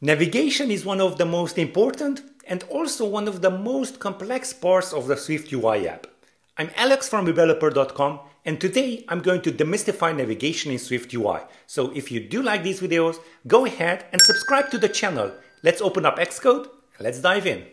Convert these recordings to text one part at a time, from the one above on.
Navigation is one of the most important and also one of the most complex parts of the SwiftUI app. I'm Alex from Rebeloper.com, and today I'm going to demystify navigation in SwiftUI. So if you do like these videos, go ahead and subscribe to the channel. Let's open up Xcode and let's dive in.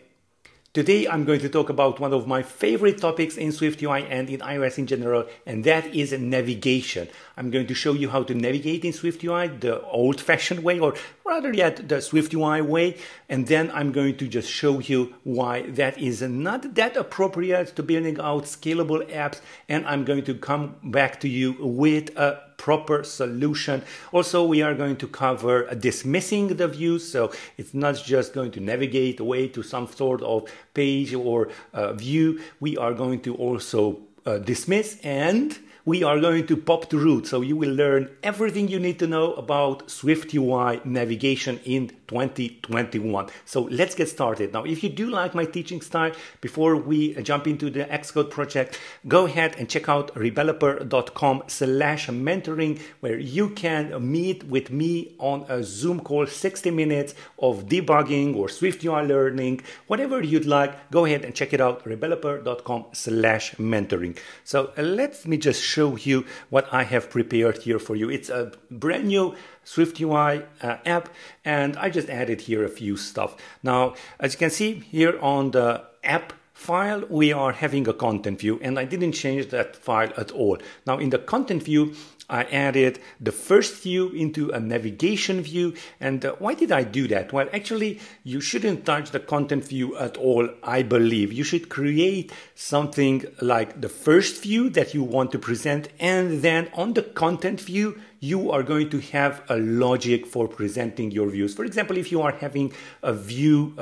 Today I'm going to talk about one of my favorite topics in SwiftUI and in iOS in general, and that is navigation. I'm going to show you how to navigate in SwiftUI the old-fashioned way, or rather yet the SwiftUI way, and then I'm going to just show you why that is not that appropriate to building out scalable apps, and I'm going to come back to you with a proper solution. Also, we are going to cover dismissing the views, so it's not just going to navigate away to some sort of page or view. We are going to also dismiss, and we are going to pop to root, so you will learn everything you need to know about SwiftUI navigation in 2021. So let's get started. Now, if you do like my teaching style, before we jump into the Xcode project, go ahead and check out Rebeloper.com/mentoring, where you can meet with me on a Zoom call, 60 minutes of debugging or SwiftUI learning, whatever you'd like. Go ahead and check it out, Rebeloper.com/mentoring. So let me just show you what I have prepared here for you. It's a brand new SwiftUI app, and I just added here a few stuff. Now, as you can see here on the app file, we are having a content view, and I didn't change that file at all. Now, in the content view, I added the first view into a navigation view. And why did I do that? Well, actually, you shouldn't touch the content view at all, I believe. You should create something like the first view that you want to present, and then on the content view, you are going to have a logic for presenting your views. For example, if you are having a view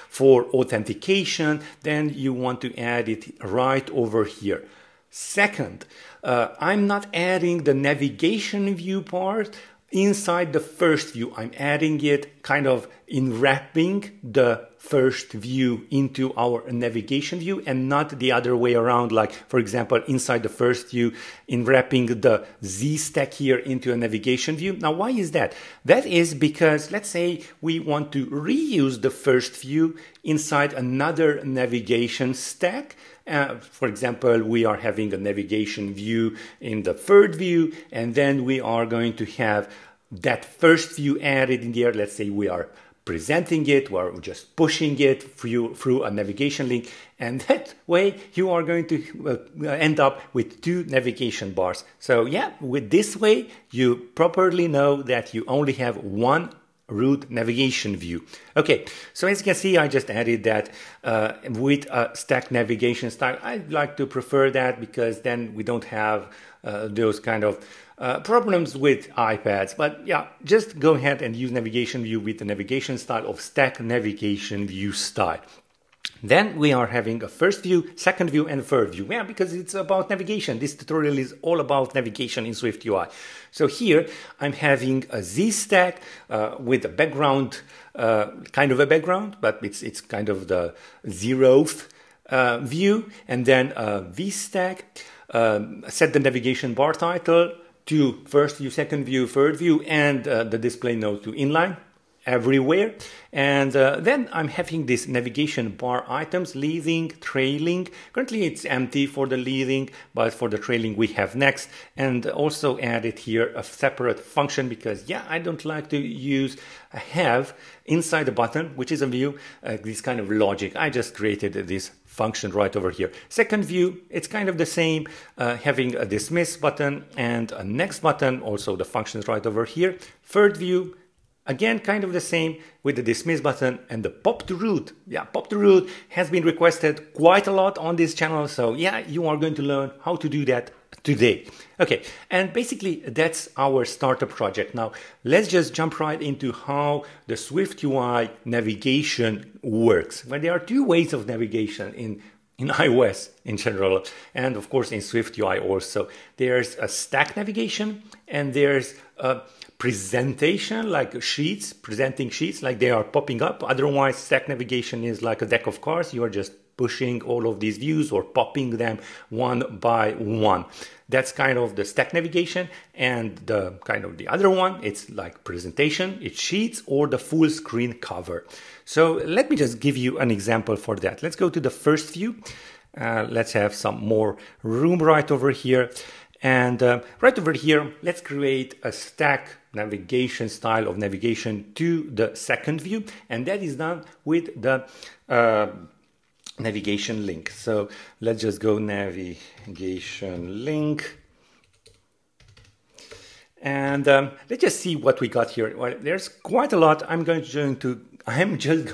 for authentication, then you want to add it right over here. Second, I'm not adding the navigation view part inside the first view. I'm adding it kind of in wrapping the first view into our navigation view, and not the other way around, like, for example, inside the first view, in wrapping the Z stack here into a navigation view. Now, why is that? That is because, let's say we want to reuse the first view inside another navigation stack. For example, we are having a navigation view in the third view, and then we are going to have that first view added in there. Let's say we are presenting it, or just pushing it through a navigation link, and that way you are going to end up with two navigation bars. So yeah, with this way, you properly know that you only have one root navigation view. Okay, so as you can see, I just added that with a stack navigation style. I like to prefer that because then we don't have those kind of problems with iPads. But yeah, just go ahead and use navigation view with the navigation style of stack navigation view style. Then we are having a first view, second view, and third view. Yeah, because it's about navigation. This tutorial is all about navigation in SwiftUI. So here I'm having a Z stack with a background, kind of a background, but it's kind of the 0th view, and then a V stack. Set the navigation bar title to first view, second view, third view, and the display node to inline everywhere. And then I'm having this navigation bar items, leading, trailing. Currently it's empty for the leading, but for the trailing we have next. And also added here a separate function because, yeah, I don't like to use a have inside the button, which is a view, this kind of logic. I just created this function right over here. Second view, it's kind of the same, having a dismiss button and a next button, also the functions right over here. Third view, again, kind of the same with the dismiss button and the pop to root. Yeah, pop to root has been requested quite a lot on this channel. So yeah, you are going to learn how to do that today. Okay, and basically that's our startup project. Now, let's just jump right into how the SwiftUI navigation works. Well, there are two ways of navigation in iOS in general, and of course in SwiftUI also. There's a stack navigation, and there's a presentation, like sheets, presenting sheets, like they are popping up. Otherwise, stack navigation is like a deck of cards. You are just pushing all of these views or popping them one by one. That's kind of the stack navigation, and the kind of the other one, it's like presentation, it's sheets or the full screen cover. So let me just give you an example for that. Let's go to the first view. Let's have some more room right over here. And right over here, let's create a stack navigation style of navigation to the second view. And that is done with the navigation link. So let's just go navigation link. And let's just see what we got here. Well, there's quite a lot. I'm just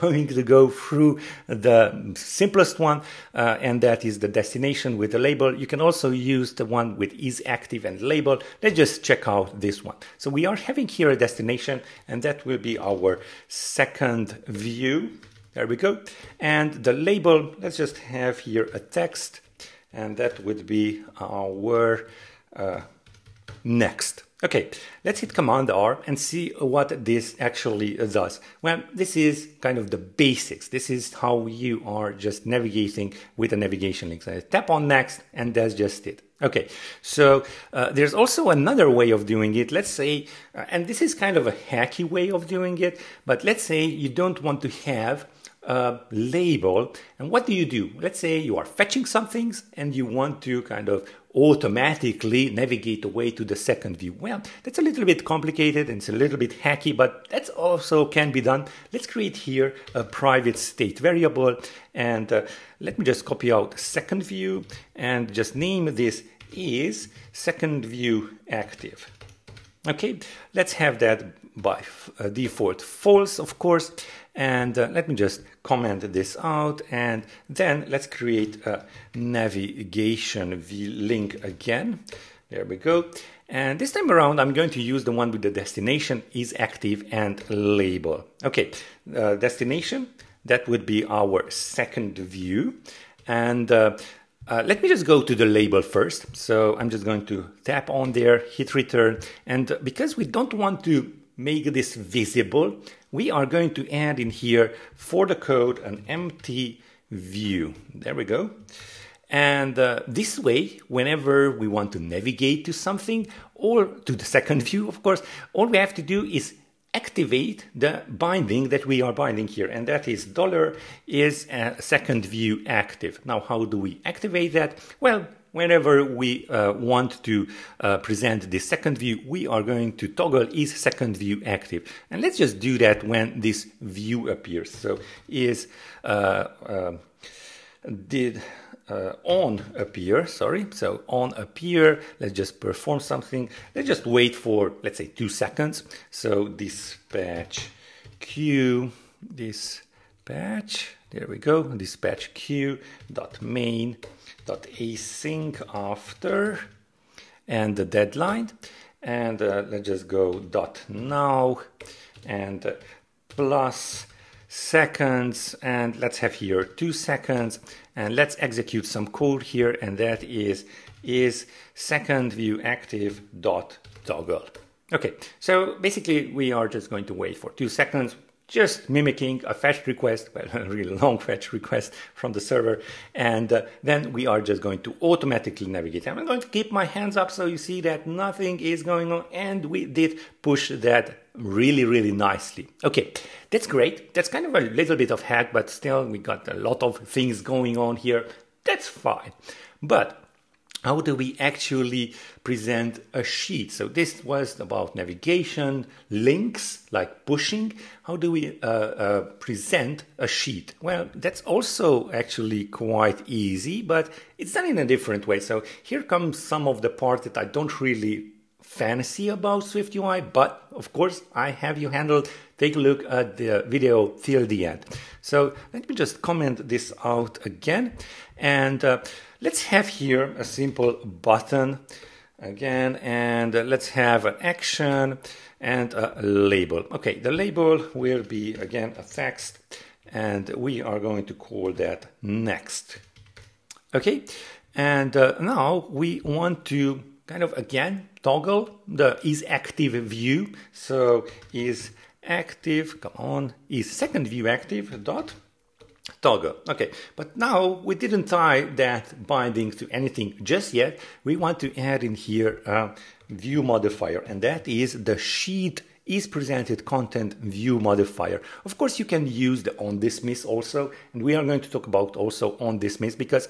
going to go through the simplest one, and that is the destination with the label. You can also use the one with is active and label. Let's just check out this one. So we are having here a destination, and that will be our second view. There we go. And the label, let's just have here a text, and that would be our next. Okay, let's hit Command R and see what this actually does. Well, this is kind of the basics. This is how you are just navigating with a navigation link. So I tap on next, and that's just it. Okay, so there's also another way of doing it. Let's say, and this is kind of a hacky way of doing it, but let's say you don't want to have a label. And what do? Let's say you are fetching some things and you want to kind of automatically navigate away to the second view. Well, that's a little bit complicated and it's a little bit hacky, but that also can be done. Let's create here a private state variable, and let me just copy out second view and just name this is second view active. Okay, let's have that by default false, of course. And let me just comment this out, and then let's create a navigation link again. There we go. And this time around, I'm going to use the one with the destination is active and label. Okay, destination, that would be our second view. And let me just go to the label first. So I'm just going to tap on there, hit return. And because we don't want to make this visible, we are going to add in here for the code an empty view. There we go. And this way, whenever we want to navigate to something or to the second view, of course, all we have to do is activate the binding that we are binding here, and that is $is second view active. Now, how do we activate that? Well, whenever we want to present the second view, we are going to toggle is second view active. And let's just do that when this view appears. So is on appear, sorry. So on appear, let's just perform something. Let's just wait for, let's say, 2 seconds. So dispatch queue, dispatch, there we go, dispatch queue dot main dot async after, and the deadline. And let's just go dot now and plus seconds, and let's have here 2 seconds, and let's execute some code here, and that is second view active dot toggle. Okay, so basically we are just going to wait for 2 seconds, just mimicking a fetch request, well, a really long fetch request from the server, and then we are just going to automatically navigate. I'm going to keep my hands up so you see that nothing is going on, and we did push that really, really nicely. Okay, that's great. That's kind of a little bit of hack, but still we got a lot of things going on here. That's fine. But how do we actually present a sheet? So this was about navigation, links, like pushing. How do we present a sheet? Well, that's also actually quite easy, but it's done in a different way. So here comes some of the part that I don't really fancy about SwiftUI, but of course I have you handled. Take a look at the video till the end. So let me just comment this out again, and let's have here a simple button again, and let's have an action and a label. Okay, the label will be again a text, and we are going to call that next. Okay, and now we want to kind of again toggle the is active view. So is active, come on, is second view active dot Toggle. Okay, but now we didn't tie that binding to anything just yet. We want to add in here a view modifier, and that is the sheet is presented content view modifier. Of course, you can use the onDismiss also, and we are going to talk about also onDismiss because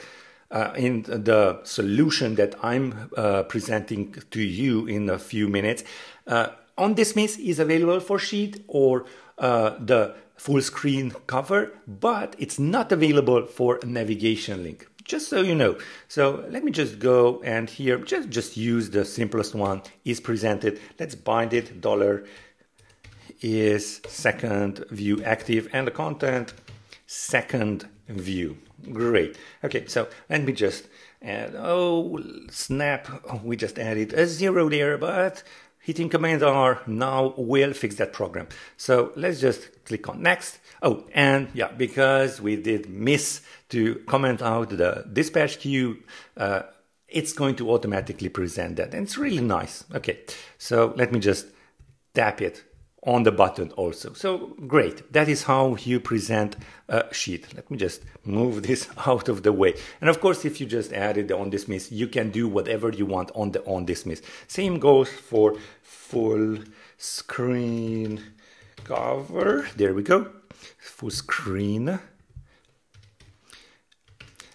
in the solution that I'm presenting to you in a few minutes, onDismiss is available for sheet or the full screen cover, but it's not available for a navigation link, just so you know. So let me just go and here, just use the simplest one, is presented. Let's bind it, $ is second view active and the content second view. Great. Okay, so let me just add, oh snap, we just added a 0 there, but hitting Command R now will fix that program. So let's just click on next. Oh, and yeah, because we did miss to comment out the dispatch queue, it's going to automatically present that. And it's really nice. Okay, so let me just tap it on the button also. So great, that is how you present a sheet. Let me just move this out of the way. And of course, if you just added the onDismiss, you can do whatever you want on the onDismiss. Same goes for full screen cover. There we go, full screen.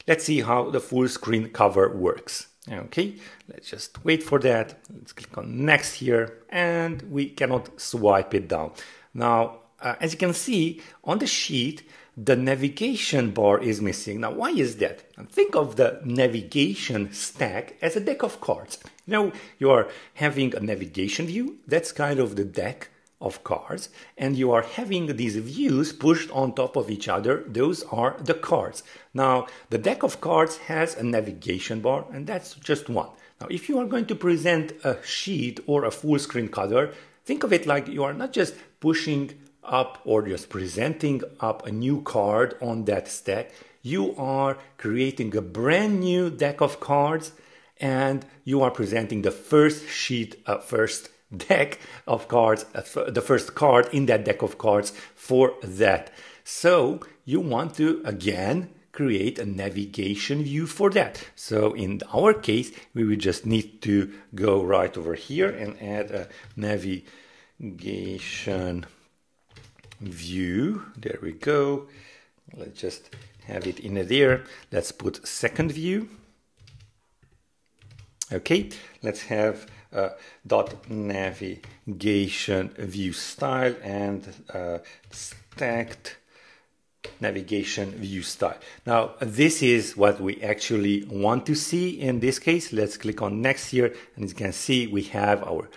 Let's see how the full screen cover works. Okay, let's just wait for that. Let's click on next here, and we cannot swipe it down. Now, as you can see on the sheet, the navigation bar is missing. Now, why is that? Think of the navigation stack as a deck of cards. You know, you are having a navigation view. That's kind of the deck of cards, and you are having these views pushed on top of each other. Those are the cards. Now, the deck of cards has a navigation bar, and that's just one. Now, if you are going to present a sheet or a full screen cover, think of it like you are not just pushing up or just presenting up a new card on that stack. You are creating a brand new deck of cards, and you are presenting the first sheet, first deck of cards, the first card in that deck of cards for that. So you want to again create a navigation view for that. So in our case, we will just need to go right over here and add a navigation view. There we go. Let's just have it in there. Let's put second view. Okay, let's have navigation view style and stacked navigation view style. Now, this is what we actually want to see in this case. Let's click on next here, and as you can see, we have our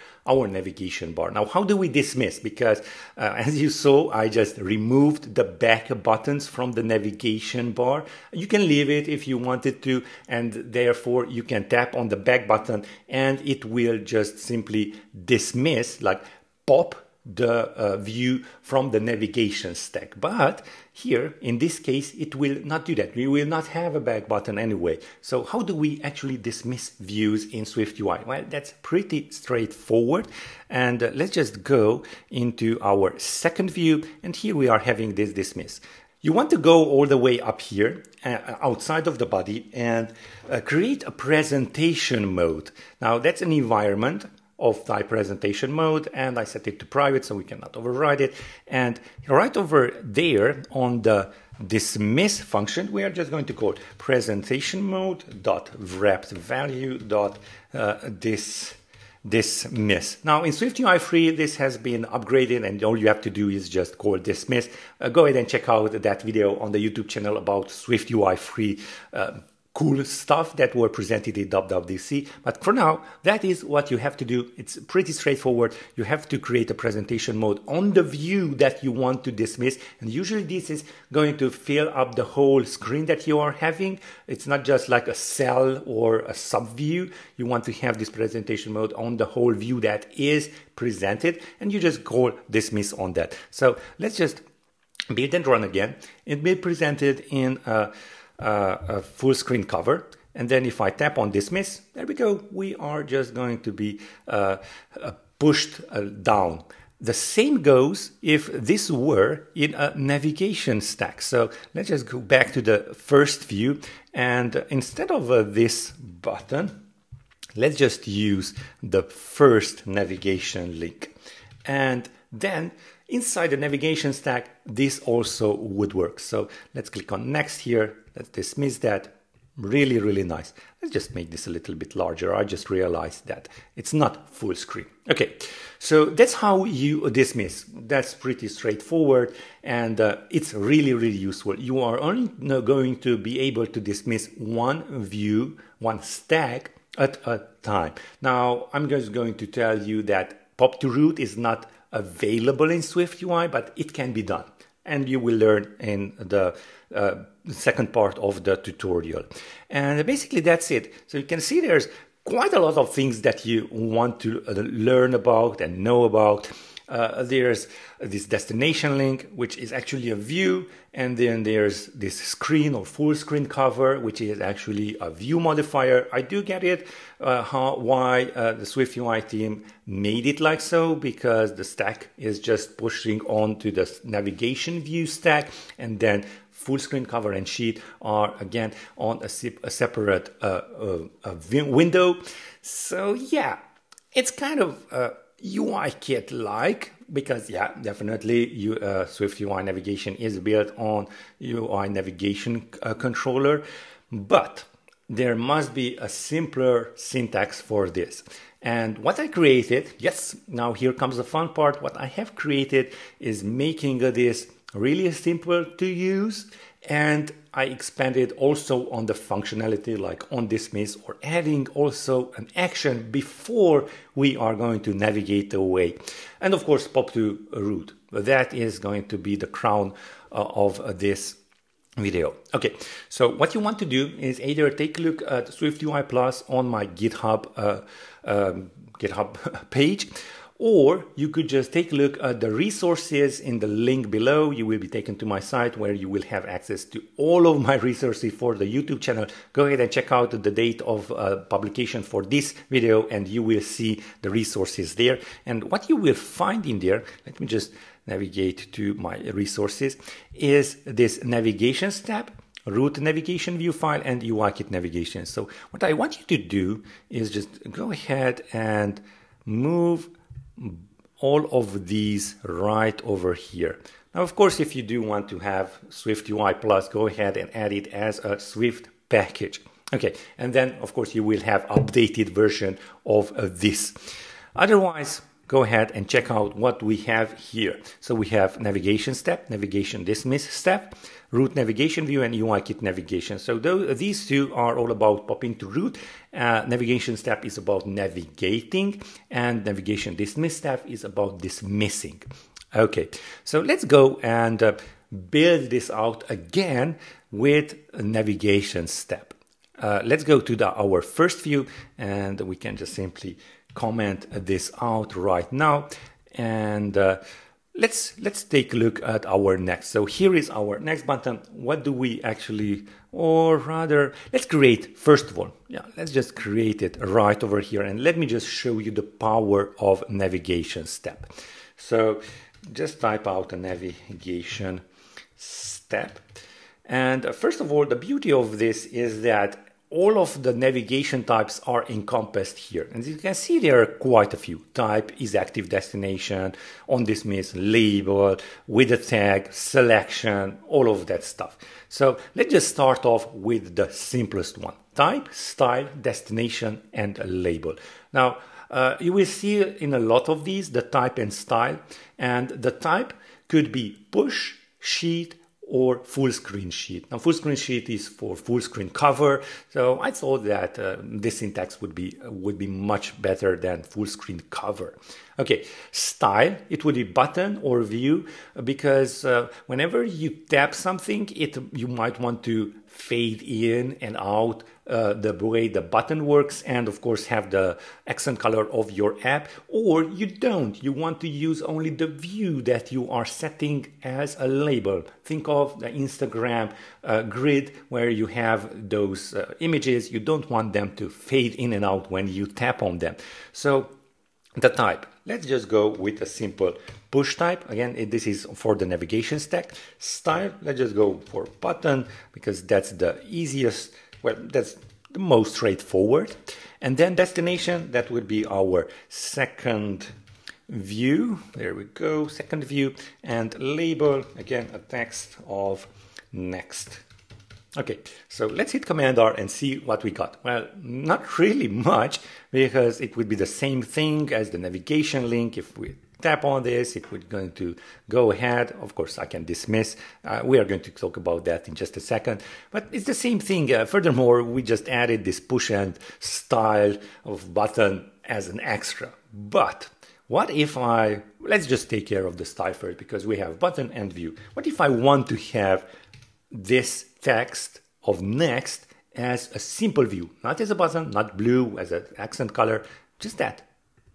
navigation bar. Now, how do we dismiss? Because as you saw, I just removed the back buttons from the navigation bar. You can leave it if you wanted to, and therefore you can tap on the back button and it will just simply dismiss, like pop the view from the navigation stack. But here, in this case, it will not do that. We will not have a back button anyway. So how do we actually dismiss views in SwiftUI? Well, that's pretty straightforward. And let's just go into our second view. And here we are having this dismiss. You want to go all the way up here, outside of the body, and create a presentation mode. Now, that's an environment of type presentation mode, and I set it to private so we cannot override it. And right over there on the dismiss function, we are just going to call presentation mode dot wrapped value dot dismiss. Now in SwiftUI free, this has been upgraded, and all you have to do is just call dismiss. Go ahead and check out that video on the YouTube channel about SwiftUI free cool stuff that were presented in WWDC. But for now, that is what you have to do. It's pretty straightforward. You have to create a presentation mode on the view that you want to dismiss. And usually this is going to fill up the whole screen that you are having. It's not just like a cell or a sub view. You want to have this presentation mode on the whole view that is presented, and you just call dismiss on that. So let's just build and run again. It will be presented in a full screen cover, and then if I tap on dismiss, there we go, we are just going to be pushed down. the same goes if this were in a navigation stack. So let's just go back to the first view, and instead of this button, let's just use the first navigation link. And then inside the navigation stack, this also would work. So let's click on next here. Let's dismiss that. Really, really nice. Let's just make this a little bit larger. I just realized that it's not full screen. Okay, so that's how you dismiss. That's pretty straightforward, and it's really, really useful. You are only going to be able to dismiss one view, one stack at a time. Now, I'm just going to tell you that pop to root is not available in SwiftUI, but it can be done. And you will learn in the second part of the tutorial. And basically that's it. So you can see there's quite a lot of things that you want to learn about and know about. There's this destination link, which is actually a view, and then there's this screen or full screen cover, which is actually a view modifier. I do get it, why the SwiftUI team made it like so, because the stack is just pushing onto the navigation view stack, and then full screen cover and sheet are again on a separate window. So yeah, it's kind of UI kit like, because yeah, definitely SwiftUI navigation is built on UI navigation controller, but there must be a simpler syntax for this. And what I created, yes, now here comes the fun part. What I have created is making this really simple to use, and I expanded also on the functionality like on dismiss, or adding also an action before we are going to navigate away. And of course, pop to root. That is going to be the crown of this video. Okay, so what you want to do is either take a look at SwiftUI Plus on my GitHub page, or you could just take a look at the resources in the link below. You will be taken to my site where you will have access to all of my resources for the YouTube channel. Go ahead and check out the date of publication for this video, and you will see the resources there. And what you will find in there, let me just navigate to my resources, is this navigations tab, root navigation view file, and UIKit navigation. So what I want you to do is just go ahead and move all of these right over here. Now, of course, if you do want to have SwiftUI Plus, go ahead and add it as a Swift package. Okay, and then, of course, you will have updated version of this. Otherwise, go ahead and check out what we have here. So we have navigation step, navigation dismiss step, root navigation view, and UIKit navigation. So these two are all about popping to root. Navigation step is about navigating, and navigation dismiss step is about dismissing. Okay, so let's go and build this out again with a navigation step. Let's go to our first view, and we can just simply comment this out right now. And let's take a look at our next. So here is our next button. What do we actually, or rather, let's create, first of all, let's just create it right over here. And let me just show you the power of navigation step. So just type out a navigation step. And first of all, the beauty of this is that all of the navigation types are encompassed here. And as you can see, there are quite a few. Type is active destination, on dismiss, label, with a tag, selection, all of that stuff. So let's just start off with the simplest one. Type, style, destination, and label. Now, you will see in a lot of these, the type and style. And the type could be push, sheet, or full screen sheet. Now, full screen sheet is for full screen cover. So I thought that this syntax would be much better than full screen cover. Okay, style, it would be button or view, because whenever you tap something, you might want to fade in and out the way the button works, and of course have the accent color of your app, or you don't. You want to use only the view that you are setting as a label. Think of the Instagram grid where you have those images. You don't want them to fade in and out when you tap on them. So the type, let's just go with a simple push type. Again, this is for the navigation stack. Style, let's just go for button because that's the easiest, well, that's the most straightforward. And then destination, that would be our second view. There we go, second view. And label, again, a text of next. Okay, so let's hit Command R and see what we got. Well, not really much, because it would be the same thing as the navigation link. If we tap on this, it would going to go ahead. Of course, I can dismiss. We are going to talk about that in just a second. But it's the same thing. Furthermore, we just added this push and style of button as an extra. But what if let's just take care of the style first, because we have button and view. What if I want to have this text of next as a simple view, not as a button, not blue as an accent color, just that.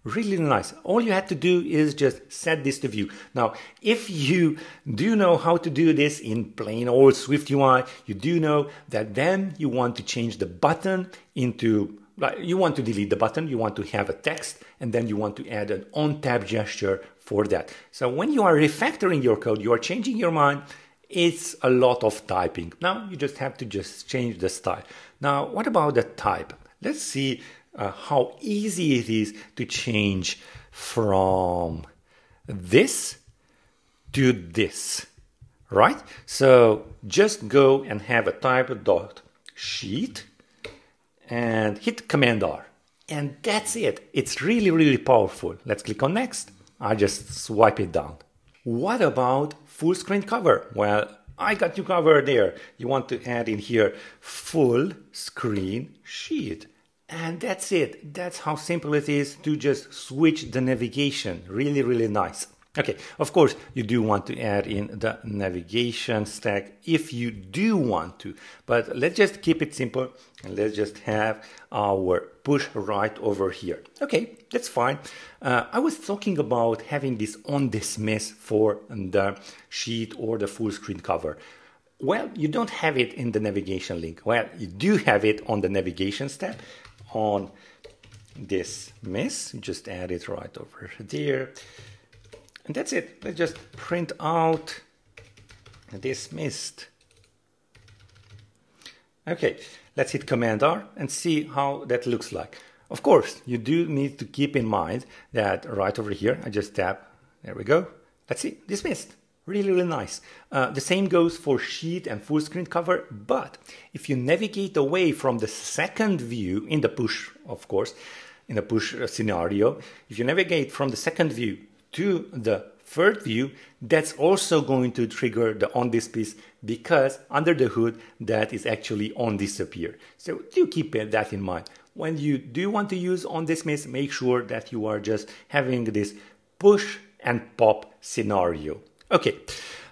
Really nice. All you have to do is just set this to view. Now, if you do know how to do this in plain old SwiftUI, you do know that then you want to change the button into, you want to delete the button, you want to have a text, and then you want to add an on-tab gesture for that. So when you are refactoring your code, you are changing your mind, it's a lot of typing. Now you just have to just change the style. Now, what about the type? Let's see how easy it is to change from this to this, right? So just go and have a type.sheet and hit Command R. And that's it. It's really, really powerful. Let's click on next. I just swipe it down. What about full screen cover? Well, I got you covered there. You want to add in here full screen sheet. And that's it. That's how simple it is to just switch the navigation. Really, really nice. Okay, of course, you do want to add in the navigation stack if you do want to. But let's just keep it simple and let's just have our push right over here. Okay, that's fine. I was talking about having this on dismiss for the sheet or the full screen cover. Well, you don't have it in the navigation link. Well, you do have it on the navigation step on dismiss. You just add it right over there. And that's it. Let's just print out dismissed. Okay, let's hit Command R and see how that looks like. Of course, you do need to keep in mind that right over here, I just tap, there we go. Let's see, dismissed. Really, really nice. The same goes for sheet and full screen cover, but if you navigate away from the second view in the push, of course, in the push scenario, if you navigate from the second view to the third view, that's also going to trigger the on dismiss because under the hood that is actually on disappear. So do keep that in mind. When you do want to use on dismiss, make sure that you are just having this push and pop scenario. Okay,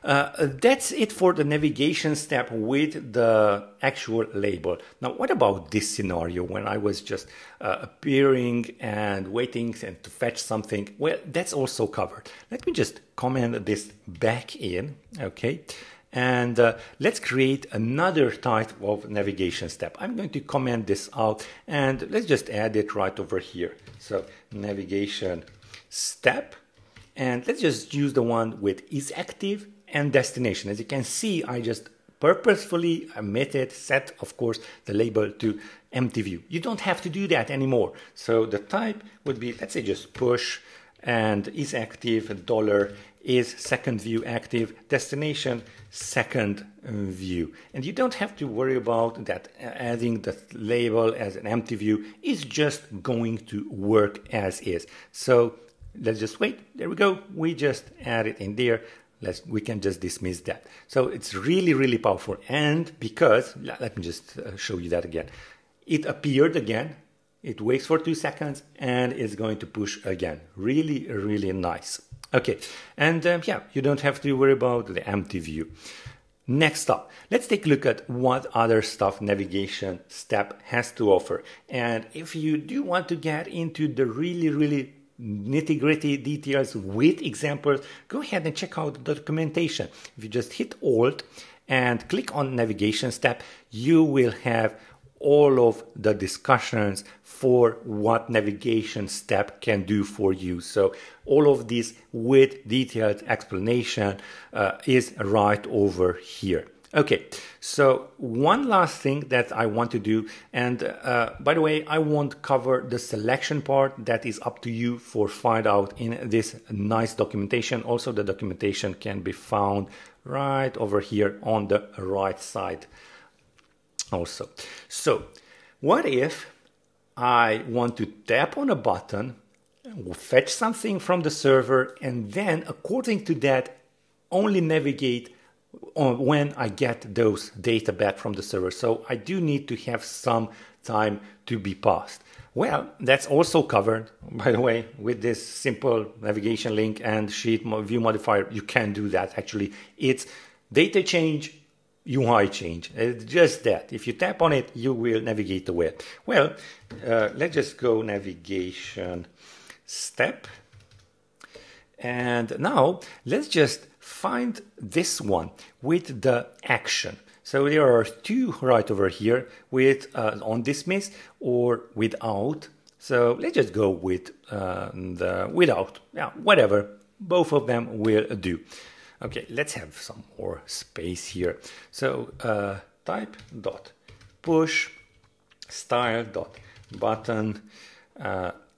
that's it for the navigation step with the actual label. Now, what about this scenario when I was just appearing and waiting and to fetch something? Well, that's also covered. Let me just comment this back in, okay? And let's create another type of navigation step. I'm going to comment this out and let's just add it right over here. So navigation step. And let's just use the one with isActive and destination. As you can see, I just purposefully omitted, set, of course, the label to empty view. You don't have to do that anymore. So the type would be, let's say, just push and isActive dollar is second view active, destination second view. And you don't have to worry about that adding the label as an empty view is just going to work as is. So let's just wait. There we go. We just add it in there. We can just dismiss that. So it's really, really powerful. And because, let me just show you that again. It appeared again. It waits for 2 seconds and it's going to push again. Really, really nice. Okay. And yeah, you don't have to worry about the empty view. Next up, let's take a look at what other stuff navigation step has to offer. And if you do want to get into the really, really nitty-gritty details with examples, go ahead and check out the documentation. If you just hit Alt and click on navigation step, you will have all of the discussions for what navigation step can do for you. So all of this with detailed explanation is right over here. Okay, so one last thing that I want to do, and by the way, I won't cover the selection part. That is up to you for find out in this nice documentation. Also, the documentation can be found right over here on the right side also. So what if I want to tap on a button, fetch something from the server, and then according to that only navigate when I get those data back from the server. So I do need to have some time to be passed. Well, that's also covered, by the way, with this simple navigation link and sheet view modifier. You can do that. Actually, it's data change, UI change. It's just that. If you tap on it, you will navigate away. Well, let's just go navigation step. And now let's just find this one with the action. So there are two right over here with on dismiss or without. So let's just go with the without. Yeah, whatever. Both of them will do. Okay, let's have some more space here. So type dot push style dot button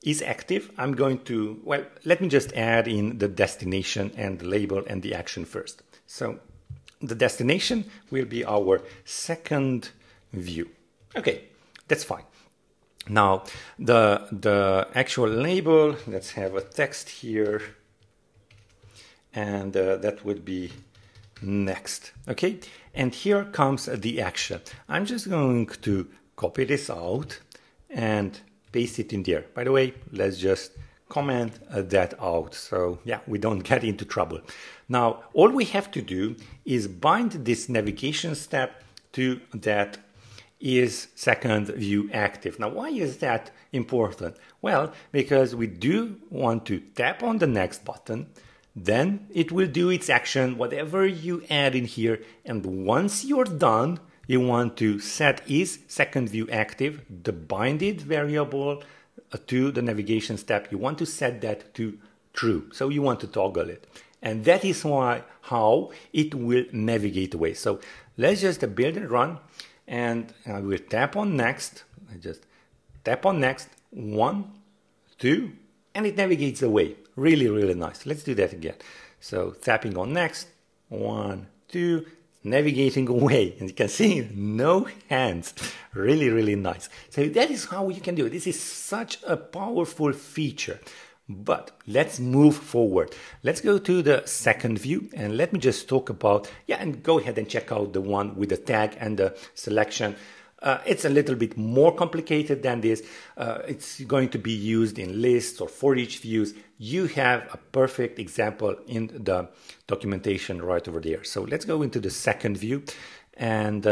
is active. I'm going to, well, let me just add in the destination and the label and the action first. So the destination will be our second view. Okay, that's fine. Now the actual label, let's have a text here, and that would be next. Okay, and here comes the action. I'm just going to copy this out and paste it in there. By the way, let's just comment that out so yeah, we don't get into trouble. Now all we have to do is bind this navigation step to that is second view active. Now why is that important? Well, because we do want to tap on the next button, then it will do its action, whatever you add in here, and once you're done, you want to set is second view active, the binded variable to the navigation step. You want to set that to true. So you want to toggle it. And that is how it will navigate away. So let's just build and run. And I will tap on next. I just tap on next. 1, 2, and it navigates away. Really, really nice. Let's do that again. So tapping on next. 1, 2. Navigating away, and you can see no hands. Really, really nice. So that is how you can do it. This is such a powerful feature. But let's move forward. Let's go to the second view and let me just talk about, yeah, and go ahead and check out the one with the tag and the selection. It's a little bit more complicated than this. It's going to be used in lists or for each views. You have a perfect example in the documentation right over there. So let's go into the second view and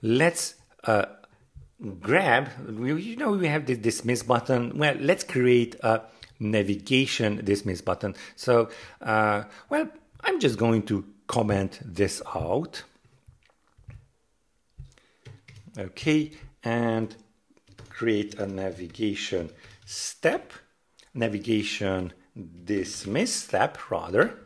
let's grab, you know, we have the dismiss button. Well, let's create a navigation dismiss button. So, well, I'm just going to comment this out. Okay, and create a navigation step, navigation dismiss step rather.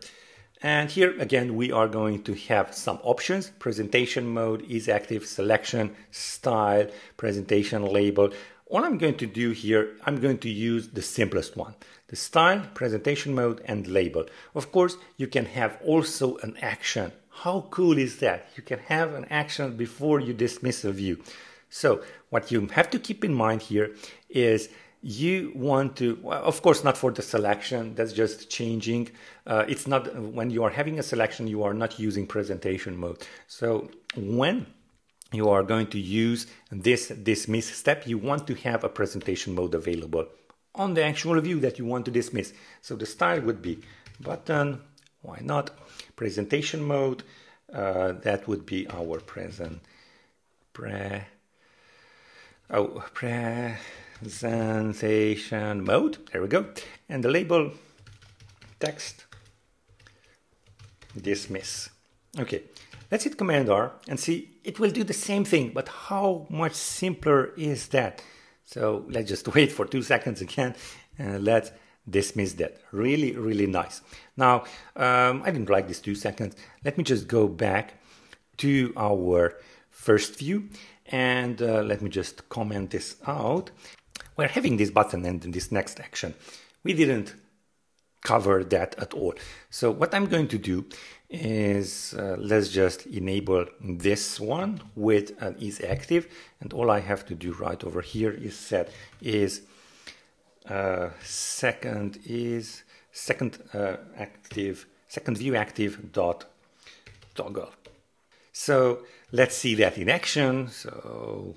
And here again, we are going to have some options. Presentation mode is active, selection, style, presentation label. All I'm going to do here, I'm going to use the simplest one. The style, presentation mode, and label. Of course, you can have also an action. How cool is that? You can have an action before you dismiss a view. So what you have to keep in mind here is you want to, well, of course, not for the selection, that's just changing. It's not, when you are having a selection, you are not using presentation mode. So when you are going to use this dismiss step, you want to have a presentation mode available on the actual view that you want to dismiss. So the style would be button, why not? Presentation mode, that would be our presentation mode. There we go. And the label text dismiss. Okay, Let's hit Command R and see, it will do the same thing, but how much simpler is that? So let's just wait for 2 seconds again and let's dismiss that. Really, really nice. Now, I didn't like this 2 seconds. Let me just go back to our first view and let me just comment this out. We're having this button and this next action. We didn't cover that at all. So what I'm going to do is let's just enable this one with an is active, and all I have to do right over here is set is second view active dot toggle. So let's see that in action. So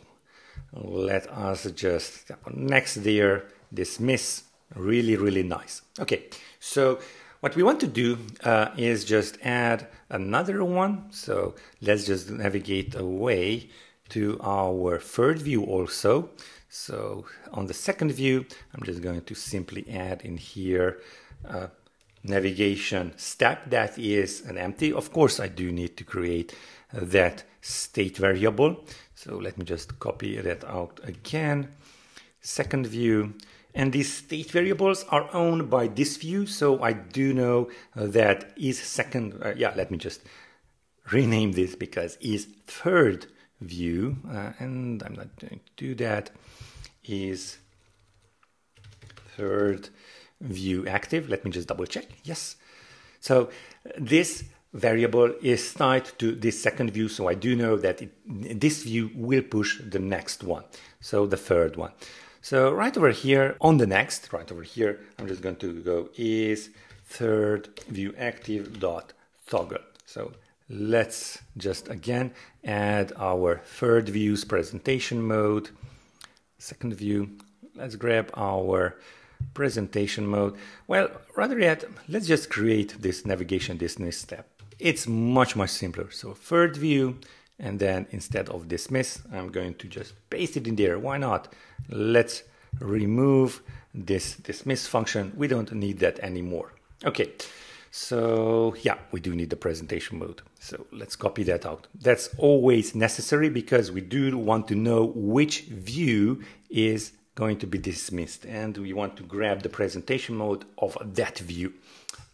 let us just tap on next there, dismiss. Really, really nice. Okay, so what we want to do is just add another one. So let's just navigate away to our third view also. So on the second view, I'm just going to simply add in here navigation step that is an empty. Of course, I do need to create that state variable. So let me just copy that out again. Second view. And these state variables are owned by this view, so I do know that is second, let me just rename this because is third view, and I'm not going to do that, is third view active. Let me just double check, yes. So this variable is tied to this second view, so I do know that this view will push the next one, so the third one. So right over here on the next, right over here, I'm just going to go is third view active dot toggle. So let's just again add our third view's presentation mode. Second view, let's grab our presentation mode. Well, rather yet, let's just create this navigation dismiss step. It's much, much simpler. So third view, and then instead of dismiss, I'm going to just paste it in there. Why not? Let's remove this dismiss function. We don't need that anymore. Okay, so yeah, we do need the presentation mode. So let's copy that out. That's always necessary because we do want to know which view is going to be dismissed, and we want to grab the presentation mode of that view.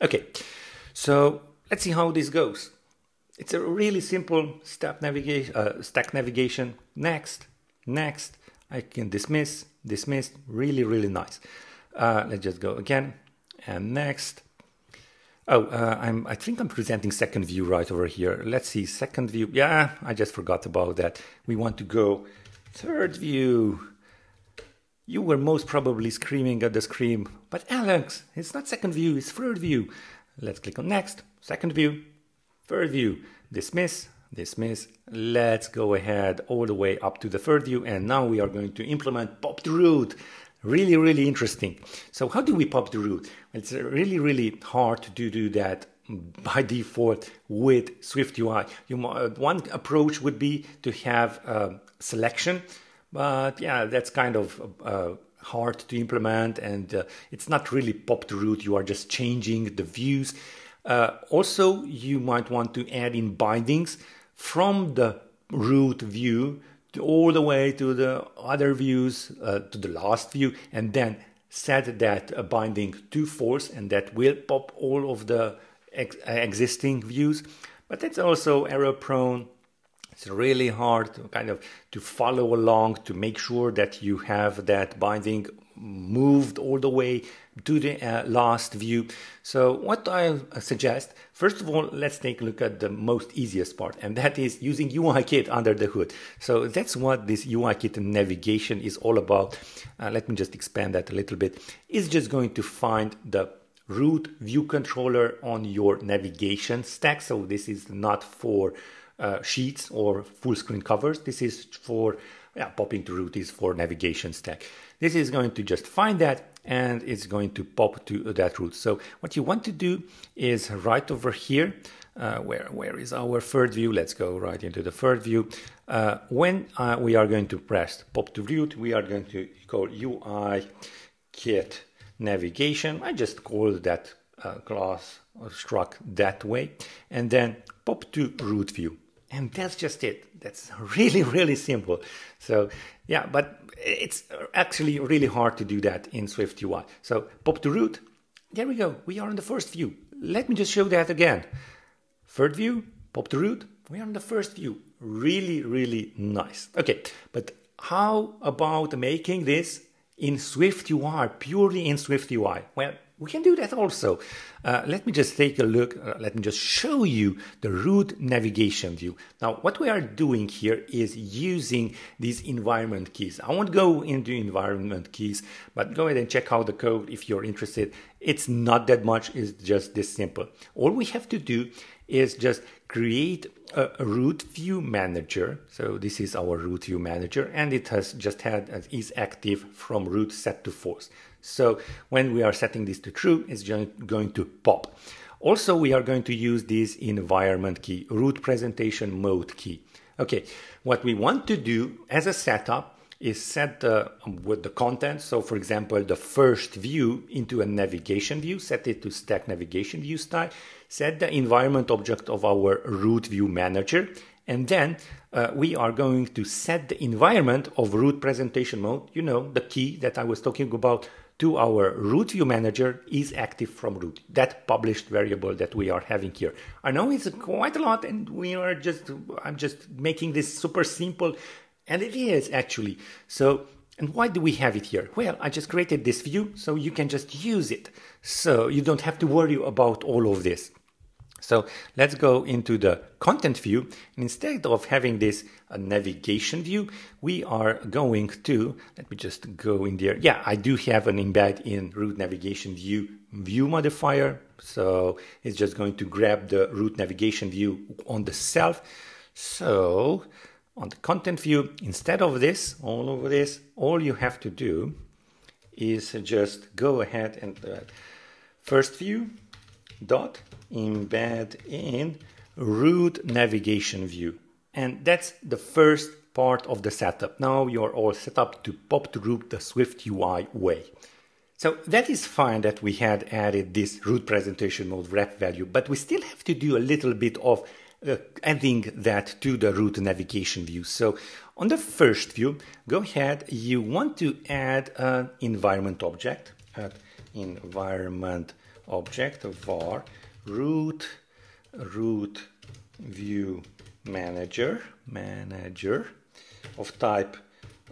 Okay, so let's see how this goes. It's a really simple stack navigation. Next. I can dismiss, really, really nice. Let's just go again and next. I think I'm presenting second view right over here. Let's see, second view. Yeah, I just forgot about that. We want to go third view. You were most probably screaming at the screen, but Alex, it's not second view, it's third view. Let's click on next, second view, third view, dismiss. Let's go ahead all the way up to the third view, and now we are going to implement pop to root. Really, really interesting. So how do we pop the root? It's really, really hard to do that by default with SwiftUI. One approach would be to have selection, but yeah, that's kind of hard to implement, and it's not really pop to root. You are just changing the views. Also, you might want to add in bindings from the root view all the way to the other views, to the last view, and then set that binding to false, and that will pop all of the existing views. But it's also error prone. It's really hard to follow along to make sure that you have that binding moved all the way to the last view. So what I suggest, first of all, let's take a look at the most easiest part, and that is using UIKit under the hood. So that's what this UIKit navigation is all about. Let me just expand that a little bit. It's just going to find the root view controller on your navigation stack. So this is not for sheets or full screen covers. This is for popping to root is for navigation stack. This is going to just find that, and it's going to pop to that root. So what you want to do is right over here, where is our third view? Let's go right into the third view. When we are going to press pop to root, we are going to call UIKit navigation. I just called that class or struct that way, and then pop to root view. And that's just it. That's really, really simple. So yeah, but it's actually really hard to do that in SwiftUI. So pop to root. There we go. We are on the first view. Let me just show that again. Third view, pop to root. We are on the first view. Really, really nice. Okay, but how about making this in SwiftUI, purely in SwiftUI? Well, we can do that also. Let me just take a look. Let me just show you the root navigation view. Now, what we are doing here is using these environment keys. I won't go into environment keys, but go ahead and check out the code if you're interested. It's not that much. It's just this simple. All we have to do is just create a root view manager. So this is our root view manager, and it has just had an is active from root set to false. So when we are setting this to true, it's going to pop. Also, we are going to use this environment key, root presentation mode key. Okay, what we want to do as a setup is set with the content. So for example, the first view into a navigation view, set it to stack navigation view style, set the environment object of our root view manager, and then we are going to set the environment of root presentation mode, you know, the key that I was talking about, to our root view manager is active from root, that published variable that we are having here. I know it's quite a lot, and I'm just making this super simple, and it is actually. So, and why do we have it here? Well, I just created this view so you can just use it. So you don't have to worry about all of this. So let's go into the content view. And instead of having this navigation view, we are going to, let me just go in there. Yeah, I do have an embed in root navigation view modifier. So it's just going to grab the root navigation view on the self. So on the content view, instead of this, all over this, all you have to do is just go ahead and first view dot embed in root navigation view. And that's the first part of the setup. Now you're all set up to pop to root the SwiftUI way. So that is fine that we had added this root presentation mode wrap value, but we still have to do a little bit of adding that to the root navigation view. So on the first view, go ahead, you want to add an environment object, add environment object var root view manager of type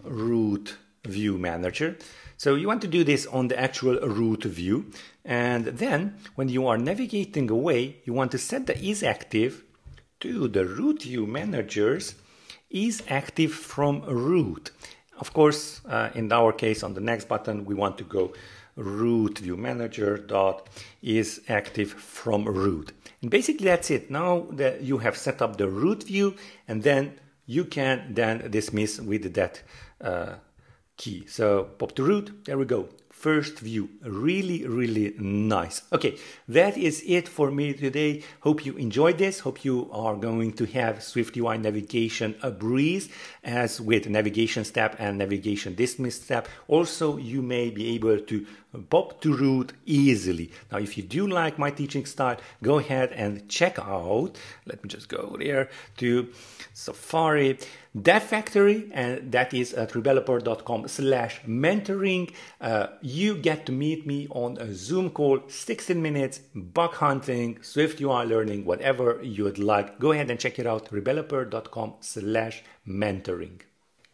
root view manager. So you want to do this on the actual root view, and then when you are navigating away, you want to set the is active to the root view managers is active from root. Of course, in our case, on the next button, we want to go root view manager dot is active from root. And basically that's it. Now that you have set up the root view, and then you can then dismiss with that key. So pop to root, there we go. First view, really, really nice. Okay, that is it for me today. Hope you enjoyed this. Hope you are going to have SwiftUI navigation a breeze, as with navigation step and navigation dismiss step. Also, you may be able to pop to root easily. Now, if you do like my teaching style, go ahead and check out, let me just go there to Safari, Dev Factory, and that is at rebeloper.com/mentoring. You get to meet me on a Zoom call, 16 minutes, bug hunting, SwiftUI learning, whatever you'd like. Go ahead and check it out, rebeloper.com/mentoring.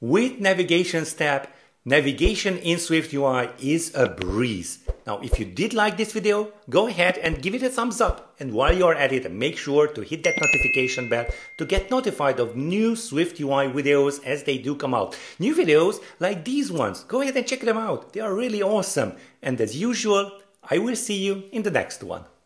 With navigation step, navigation in SwiftUI is a breeze. Now, if you did like this video, go ahead and give it a thumbs up. And while you're at it, make sure to hit that notification bell to get notified of new SwiftUI videos as they do come out. New videos like these ones. Go ahead and check them out. They are really awesome. And as usual, I will see you in the next one.